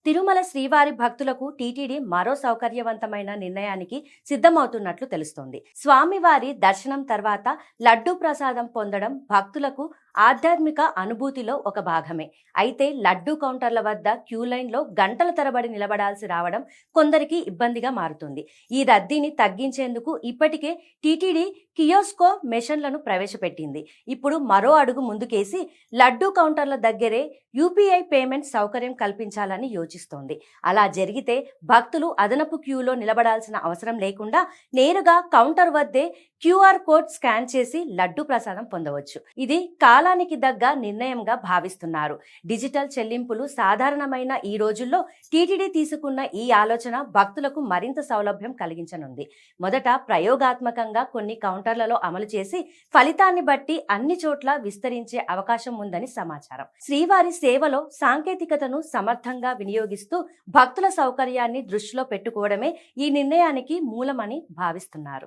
తిరుమల శ్రీవారి భక్తులకు టీటీడీ మరో సౌకర్యవంతమైన నిర్ణయానికి సిద్ధమవుతున్నట్లు తెలుస్తోంది. స్వామివారి దర్శనం తర్వాత లడ్డూ ప్రసాదం పొందడం భక్తులకు ఆధ్యాత్మిక అనుభూతిలో ఒక భాగమే. అయితే లడ్డూ కౌంటర్ల వద్ద క్యూ లైన్లో గంటల తరబడి నిలబడాల్సి రావడం కొందరికి ఇబ్బందిగా మారుతుంది. ఈ రద్దీని తగ్గించేందుకు ఇప్పటికే టీటీడీ కియోస్కో మెషన్లను ప్రవేశపెట్టింది. ఇప్పుడు మరో అడుగు ముందుకేసి లడ్డూ కౌంటర్ల దగ్గరే యూపీఐ పేమెంట్ సౌకర్యం కల్పించాలని యోచిస్తోంది. అలా జరిగితే భక్తులు అదనపు క్యూలో నిలబడాల్సిన అవసరం లేకుండా నేరుగా కౌంటర్ వద్దే క్యూఆర్ కోడ్ స్కాన్ చేసి లడ్డూ ప్రసాదం పొందవచ్చు. ఇది కాలానికి దగ్గ నిర్ణయంగా భావిస్తున్నారు. డిజిటల్ చెల్లింపులు సాధారణమైన ఈ రోజుల్లో టీటీడీ తీసుకున్న ఈ ఆలోచన భక్తులకు మరింత సౌలభ్యం కలిగించనుంది. మొదట ప్రయోగాత్మకంగా కొన్ని కౌంటర్లలో అమలు చేసి ఫలితాన్ని బట్టి అన్ని చోట్ల విస్తరించే అవకాశం ఉందని సమాచారం. శ్రీవారి సేవలో సాంకేతికతను సమర్థంగా వినియోగిస్తూ భక్తుల సౌకర్యాన్ని దృష్టిలో పెట్టుకోవడమే ఈ నిర్ణయానికి మూలమని భావిస్తున్నారు.